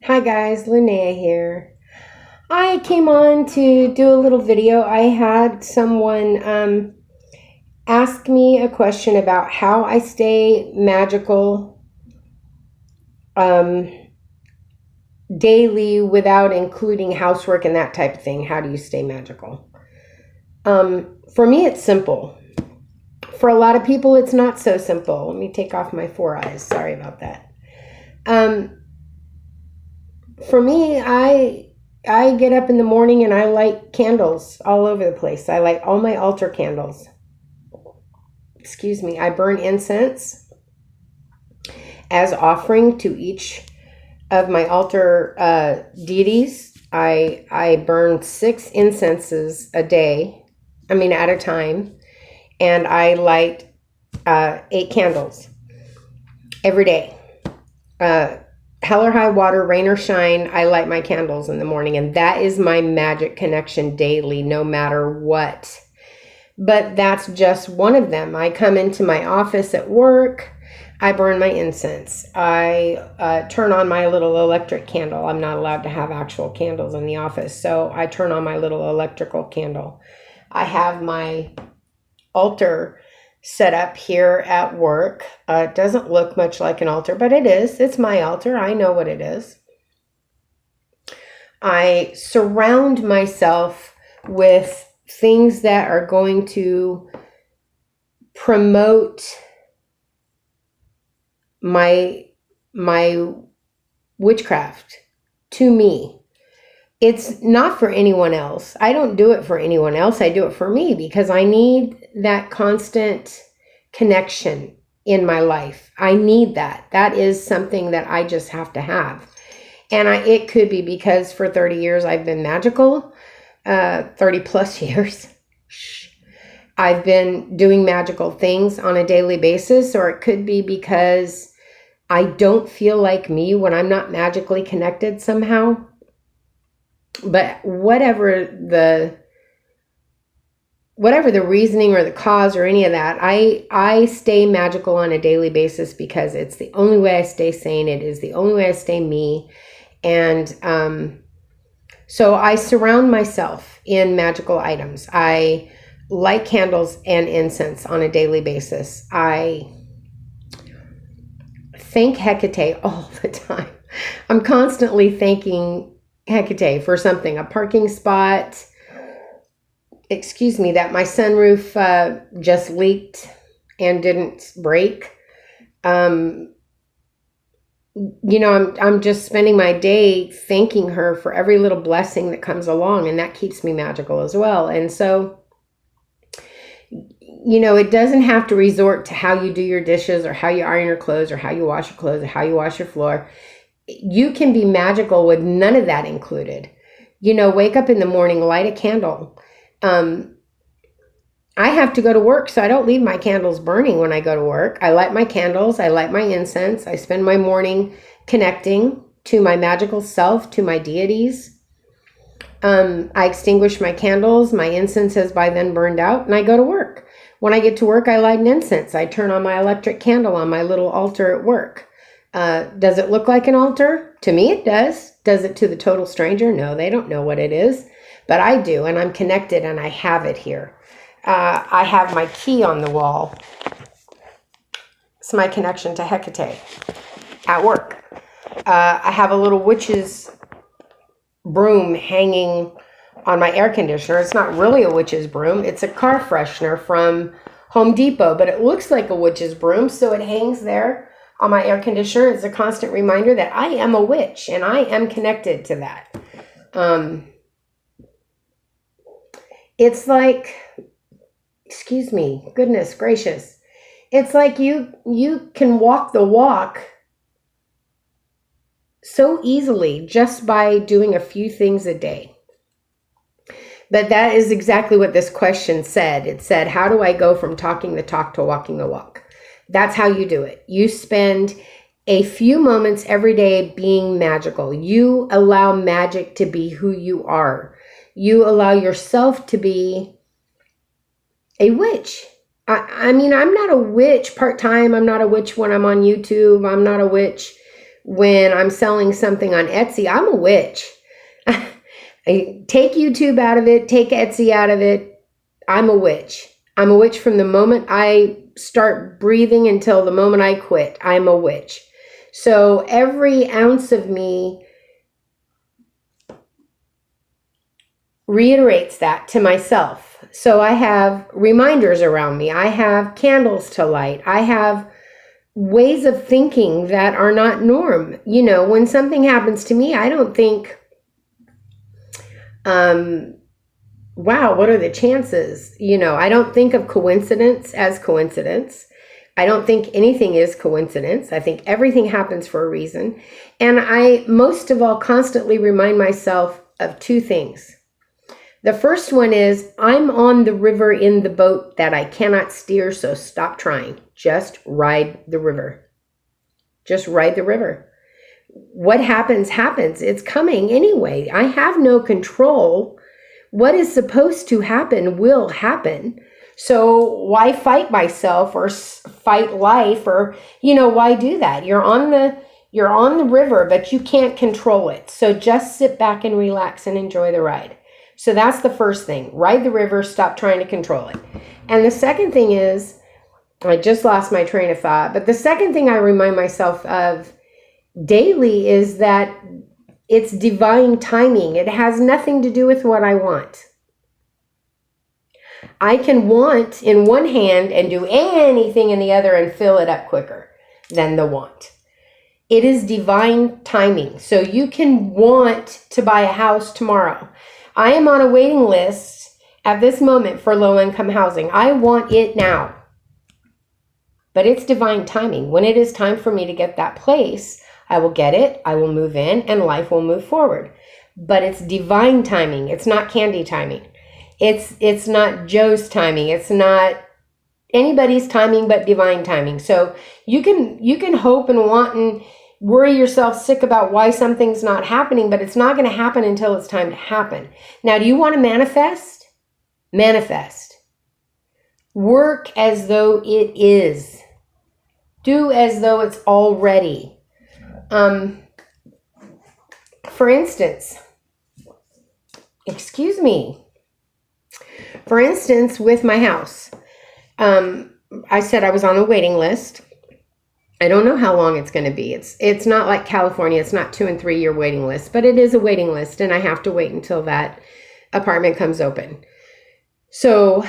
Hi guys, Linnea here. I came on to do a little video. I had someone ask me a question about how I stay magical um, daily without including housework and that type of thing. How do you stay magical? For me, it's simple. For a lot of people, it's not so simple. Let me take off my four eyes. Sorry about that. Um, for me, I get up in the morning and I light candles all over the place. I light all my altar candles. Excuse me. I burn incense as offering to each of my altar deities. I burn 6 incenses a day. I mean, at a time, and I light 8 candles every day. Hell or high water, rain or shine, I light my candles in the morning, and that is my magic connection daily, no matter what. But that's just one of them. I come into my office at work, I burn my incense. I turn on my little electric candle. I'm not allowed to have actual candles in the office, so I turn on my little electrical candle. I have my altar set up here at work. It doesn't look much like an altar, but it is. It's my altar. I know what it is. I surround myself with things that are going to promote my witchcraft to me. It's not for anyone else. I don't do it for anyone else. I do it for me because I need that constant connection in my life. I need that. That is something that I just have to have. And it could be because for 30 years I've been magical, 30 plus years. I've been doing magical things on a daily basis, or it could be because I don't feel like me when I'm not magically connected somehow. But whatever the reasoning or the cause or any of that, I stay magical on a daily basis because it's the only way I stay sane. It is the only way I stay me. And so I surround myself in magical items. I light candles and incense on a daily basis. I thank Hecate all the time. I'm constantly thanking Hecate for something, a parking spot, that my sunroof just leaked and didn't break. I'm just spending my day thanking her for every little blessing that comes along, and that keeps me magical as well. And so, it doesn't have to resort to how you do your dishes or how you iron your clothes or how you wash your clothes or how you wash your floor. You can be magical with none of that included. Wake up in the morning, light a candle. I have to go to work, so I don't leave my candles burning when I go to work. I light my candles, I light my incense, I spend my morning connecting to my magical self, to my deities. I extinguish my candles, my incense has by then burned out, and I go to work. When I get to work, I light an incense. I turn on my electric candle on my little altar at work. Does it look like an altar? To me, it does. Does it to the total stranger? No, they don't know what it is. But I do, and I'm connected, and I have it here. I have my key on the wall. It's my connection to Hecate at work. I have a little witch's broom hanging on my air conditioner. It's not really a witch's broom. It's a car freshener from Home Depot, but it looks like a witch's broom, so it hangs there on my air conditioner. It's a constant reminder that I am a witch, and I am connected to that. It's like, goodness gracious. It's like you can walk the walk so easily just by doing a few things a day. But that is exactly what this question said. It said, how do I go from talking the talk to walking the walk? That's how you do it. You spend a few moments every day being magical. You allow magic to be who you are. You allow yourself to be a witch. I mean, I'm not a witch part-time. I'm not a witch when I'm on YouTube. I'm not a witch when I'm selling something on Etsy, I'm a witch. I take YouTube out of it, take Etsy out of it. I'm a witch. I'm a witch from the moment I start breathing until the moment I quit. I'm a witch. So every ounce of me reiterates that to myself. So I have reminders around me. I have candles to light. I have ways of thinking that are not norm. You know, when something happens to me, I don't think, wow, what are the chances? You know, I don't think of coincidence as coincidence. I don't think anything is coincidence. I think everything happens for a reason. And I, most of all, constantly remind myself of two things. The first one is, I'm on the river in the boat that I cannot steer, so stop trying. Just ride the river. Just ride the river. What happens, happens. It's coming anyway. I have no control. What is supposed to happen will happen. So why fight myself or fight life, or, you know, why do that? You're on the river, but you can't control it. So just sit back and relax and enjoy the ride. So that's the first thing. Ride the river, stop trying to control it. And the second thing is, I just lost my train of thought, but the second thing I remind myself of daily is that it's divine timing. It has nothing to do with what I want. I can want in one hand and do anything in the other and fill it up quicker than the want. It is divine timing. So you can want to buy a house tomorrow. I am on a waiting list at this moment for low-income housing. I want it now. But it's divine timing. When it is time for me to get that place, I will get it, I will move in, and life will move forward. But it's divine timing. It's not candy timing. It's not Joe's timing. It's not anybody's timing but divine timing. So you can hope and want and worry yourself sick about why something's not happening, but it's not going to happen until it's time to happen. Now, do you want to manifest? Manifest. Work as though it is. Do as though it's already. For instance, with my house, I said I was on a waiting list. I don't know how long it's going to be. It's not like California. It's not 2 and 3 year waiting list, but it is a waiting list, and I have to wait until that apartment comes open. So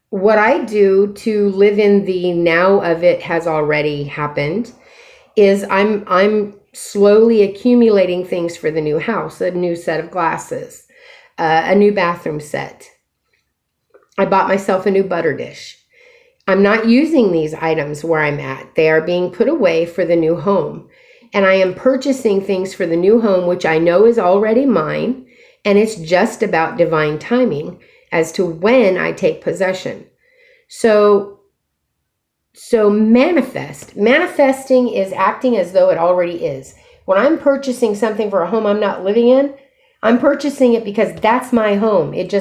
what I do to live in the now of it has already happened is I'm slowly accumulating things for the new house, a new set of glasses, a new bathroom set. I bought myself a new butter dish. I'm not using these items where I'm at. They are being put away for the new home. And I am purchasing things for the new home, which I know is already mine. And it's just about divine timing as to when I take possession. So manifesting is acting as though it already is. When I'm purchasing something for a home I'm not living in, I'm purchasing it because that's my home. It's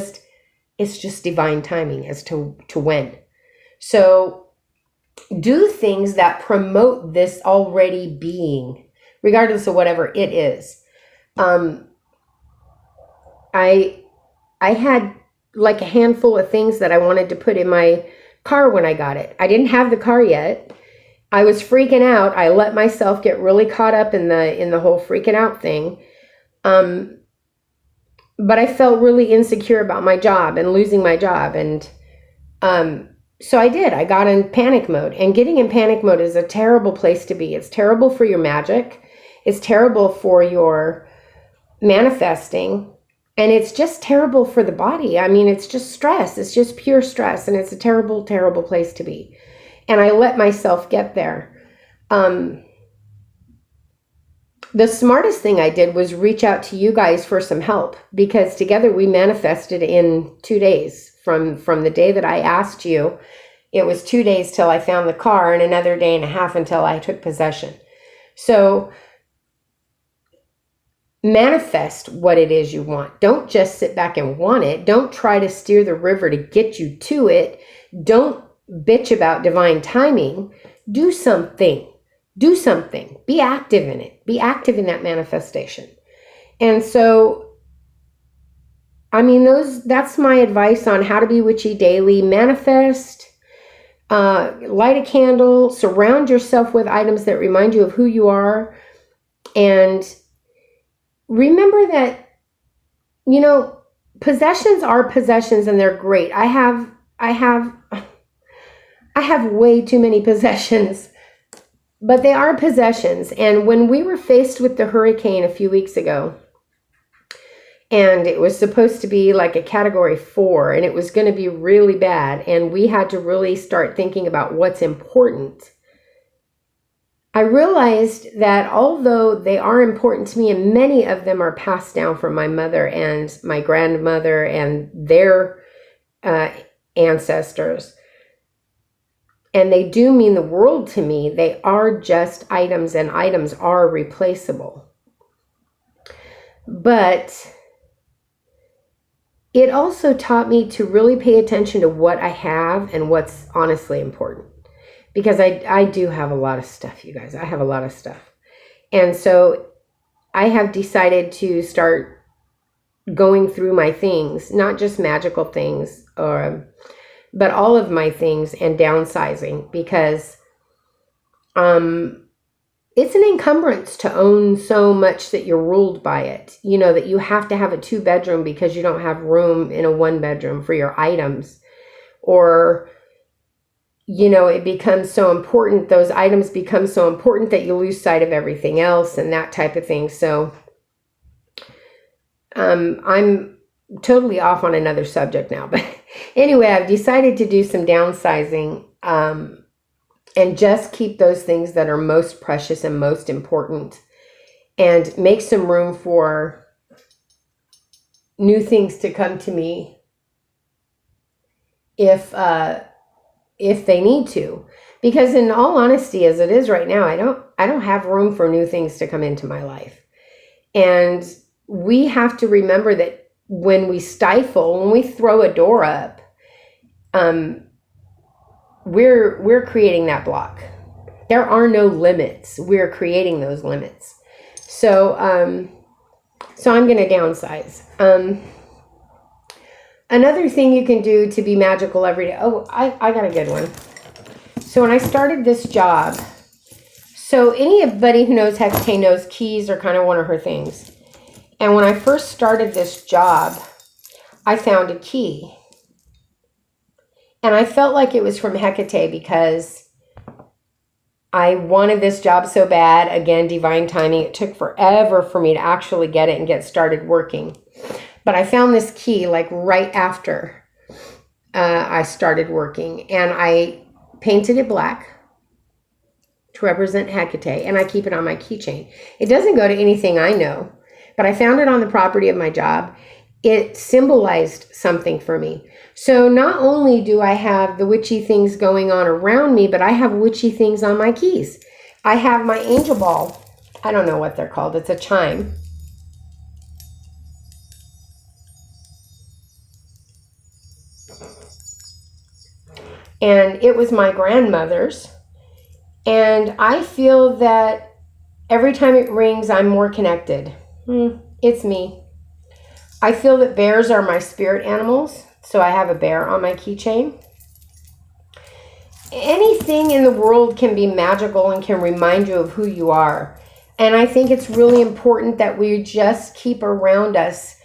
just divine timing as to when. So do things that promote this already being, regardless of whatever it is. I had like a handful of things that I wanted to put in my car when I got it. I didn't have the car yet. I was freaking out. I let myself get really caught up in the whole freaking out thing. But I felt really insecure about my job and losing my job. And so I did. I got in panic mode. And getting in panic mode is a terrible place to be. It's terrible for your magic. It's terrible for your manifesting. And it's just terrible for the body. I mean, it's just stress. It's just pure stress. And it's a terrible, terrible place to be. And I let myself get there. The smartest thing I did was reach out to you guys for some help, because together we manifested in 2 days from the day that I asked you. It was 2 days till I found the car and another day and a half until I took possession. So manifest what it is you want. Don't just sit back and want it. Don't try to steer the river to get you to it. Don't bitch about divine timing. Do something. Do something. Be active in it. Be active in that manifestation. And so, I mean, that's my advice on how to be witchy daily. Manifest, light a candle, surround yourself with items that remind you of who you are. And remember that, possessions are possessions and they're great. I have way too many possessions, but they are possessions. And when we were faced with the hurricane a few weeks ago, and it was supposed to be like a category 4, and it was going to be really bad, and we had to really start thinking about what's important, I realized that although they are important to me, and many of them are passed down from my mother and my grandmother and their ancestors, and they do mean the world to me, they are just items, and items are replaceable. But it also taught me to really pay attention to what I have and what's honestly important. Because I do have a lot of stuff, you guys. I have a lot of stuff. And so I have decided to start going through my things, not just magical things, but all of my things, and downsizing, because it's an encumbrance to own so much that you're ruled by it. That you have to have a 2-bedroom because you don't have room in a 1-bedroom for your items. Or, it becomes so important, those items become so important that you lose sight of everything else and that type of thing. So I'm totally off on another subject now. But anyway, I've decided to do some downsizing and just keep those things that are most precious and most important, and make some room for new things to come to me if they need to. Because in all honesty, as it is right now, I don't have room for new things to come into my life. And we have to remember that when we stifle, when we throw a door up, we're creating that block. There are no limits. We're creating those limits. So I'm going to downsize. Another thing you can do to be magical every day. Oh, I got a good one. So when I started this job, so anybody who knows Hecate knows keys are kind of one of her things. And when I first started this job, I found a key. And I felt like it was from Hecate because I wanted this job so bad. Again, divine timing. It took forever for me to actually get it and get started working. But I found this key like right after I started working. And I painted it black to represent Hecate. And I keep it on my keychain. It doesn't go to anything I know. But I found it on the property of my job. It symbolized something for me. So not only do I have the witchy things going on around me, but I have witchy things on my keys. I have my angel ball. I don't know what they're called. It's a chime. And it was my grandmother's. And I feel that every time it rings, I'm more connected. It's me. I feel that bears are my spirit animals. So I have a bear on my keychain. Anything in the world can be magical and can remind you of who you are. And I think it's really important that we just keep around us,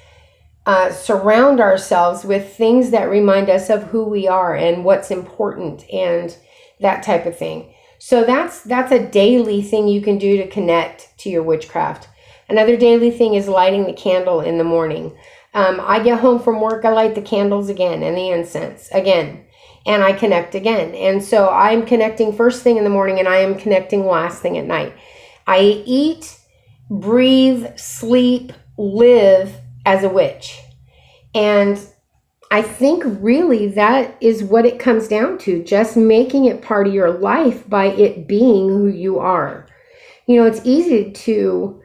surround ourselves with things that remind us of who we are and what's important and that type of thing. So that's a daily thing you can do to connect to your witchcraft. Another daily thing is lighting the candle in the morning. I get home from work, I light the candles again and the incense again, and I connect again. And so I'm connecting first thing in the morning and I am connecting last thing at night. I eat, breathe, sleep, live as a witch. And I think really that is what it comes down to, just making it part of your life by it being who you are. It's easy to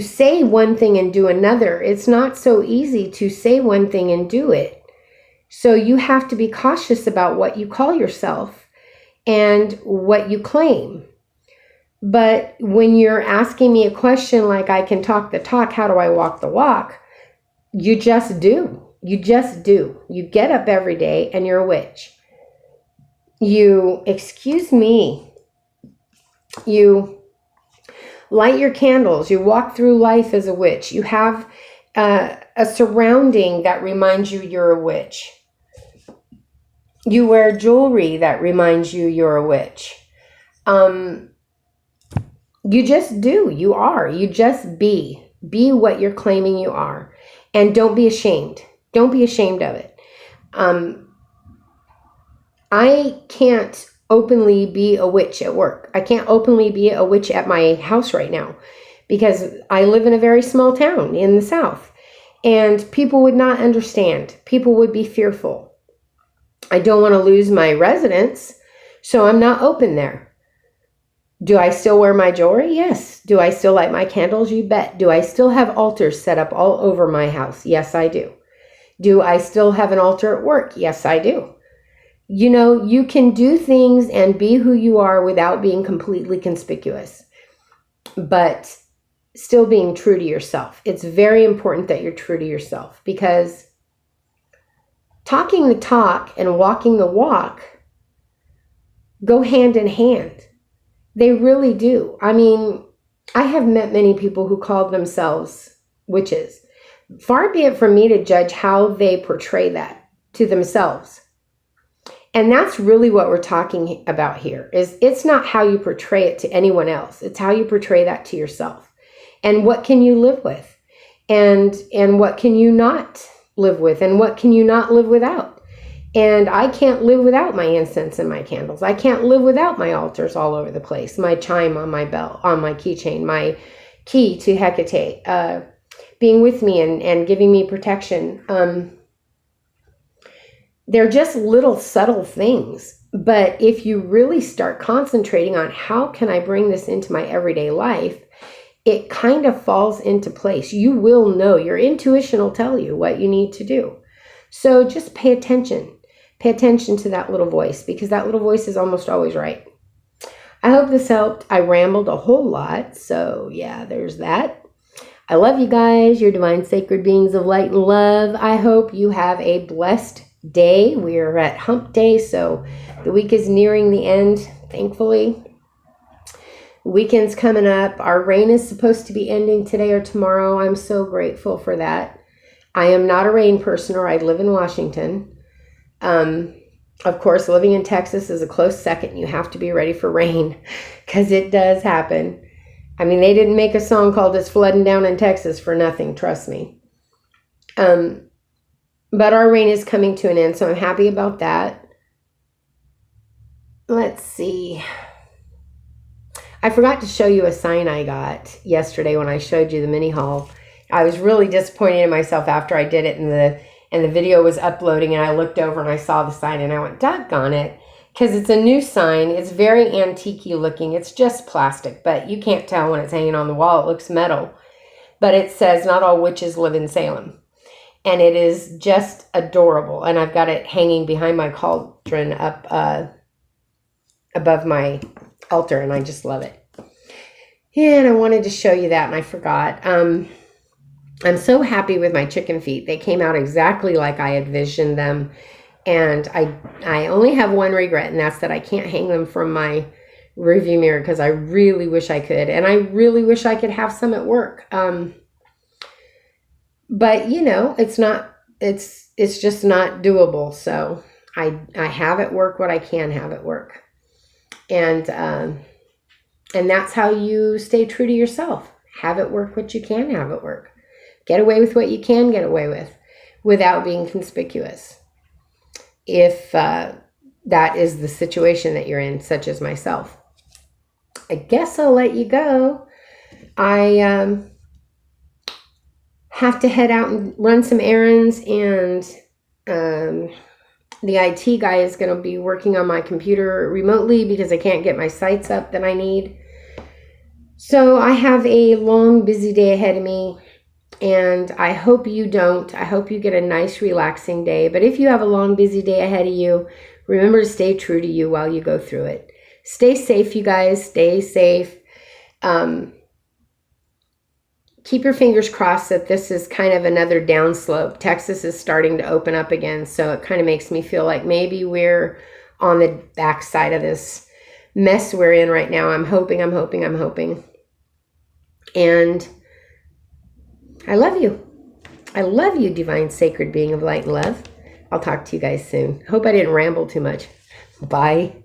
say one thing and do another. It's not so easy to say one thing and do it. So you have to be cautious about what you call yourself and what you claim. But when you're asking me a question like, I can talk the talk, how do I walk the walk? You just do. You just do. You get up every day and you're a witch. You, excuse me, you light your candles. You walk through life as a witch. You have a surrounding that reminds you you're a witch. You wear jewelry that reminds you you're a witch. You just do. You are. You just be. Be what you're claiming you are. And don't be ashamed. Don't be ashamed of it. I can't openly be a witch at work. I can't openly be a witch at my house right now because I live in a very small town in the South. And people would not understand. People would be fearful. I don't want to lose my residence, so I'm not open there. Do I still wear my jewelry? Yes. Do I still light my candles? You bet. Do I still have altars set up all over my house? Yes, I do. Do I still have an altar at work? Yes, I do. You know, you can do things and be who you are without being completely conspicuous, but still being true to yourself. It's very important that you're true to yourself because talking the talk and walking the walk go hand in hand. They really do. I mean, I have met many people who called themselves witches. Far be it from me to judge how they portray that to themselves. And that's really what we're talking about here, is it's not how you portray it to anyone else. It's how you portray that to yourself. And what can you live with? And what can you not live with? And what can you not live without? And I can't live without my incense and my candles. I can't live without my altars all over the place, my chime on my belt, on my keychain, my key to Hecate, being with me and giving me protection. They're just little subtle things. But if you really start concentrating on how can I bring this into my everyday life, it kind of falls into place. You will know. Your intuition will tell you what you need to do. So just pay attention. Pay attention to that little voice because that little voice is almost always right. I hope this helped. I rambled a whole lot. So yeah, there's that. I love you guys. You're divine sacred beings of light and love. I hope you have a blessed day. We're at hump day, so the week is nearing the end, thankfully. Weekend's coming up. Our rain is supposed to be ending today or tomorrow. I'm so grateful for that. I am not a rain person, or I'd live in Washington. Of course, living in Texas is a close second. You have to be ready for rain because it does happen. I mean, they didn't make a song called It's Flooding Down in Texas for nothing, trust me. But our rain is coming to an end, so I'm happy about that. Let's see. I forgot to show you a sign I got yesterday when I showed you the mini haul. I was really disappointed in myself after I did it and the video was uploading and I looked over and I saw the sign and I went, doggone it. Because it's a new sign. It's very antique-y looking. It's just plastic, but you can't tell when it's hanging on the wall. It looks metal. But it says, not all witches live in Salem. And it is just adorable. And I've got it hanging behind my cauldron up above my altar. And I just love it. And I wanted to show you that and I forgot. I'm so happy with my chicken feet. They came out exactly like I envisioned them. And I only have one regret, and that's that I can't hang them from my rearview mirror because I really wish I could. And I really wish I could have some at work. But, you know, it's just not doable. So I have at work what I can have at work. And that's how you stay true to yourself. Have at work what you can have at work. Get away with what you can get away with without being conspicuous. If that is the situation that you're in, such as myself. I guess I'll let you go. I have to head out and run some errands, and the IT guy is going to be working on my computer remotely because I can't get my sites up that I need. So I have a long, busy day ahead of me. And I hope you don't. I hope you get a nice, relaxing day. But if you have a long, busy day ahead of you, remember to stay true to you while you go through it. Stay safe, you guys. Stay safe. Keep your fingers crossed that this is kind of another downslope. Texas is starting to open up again, so it kind of makes me feel like maybe we're on the backside of this mess we're in right now. I'm hoping. And I love you. I love you, divine, sacred being of light and love. I'll talk to you guys soon. Hope I didn't ramble too much. Bye.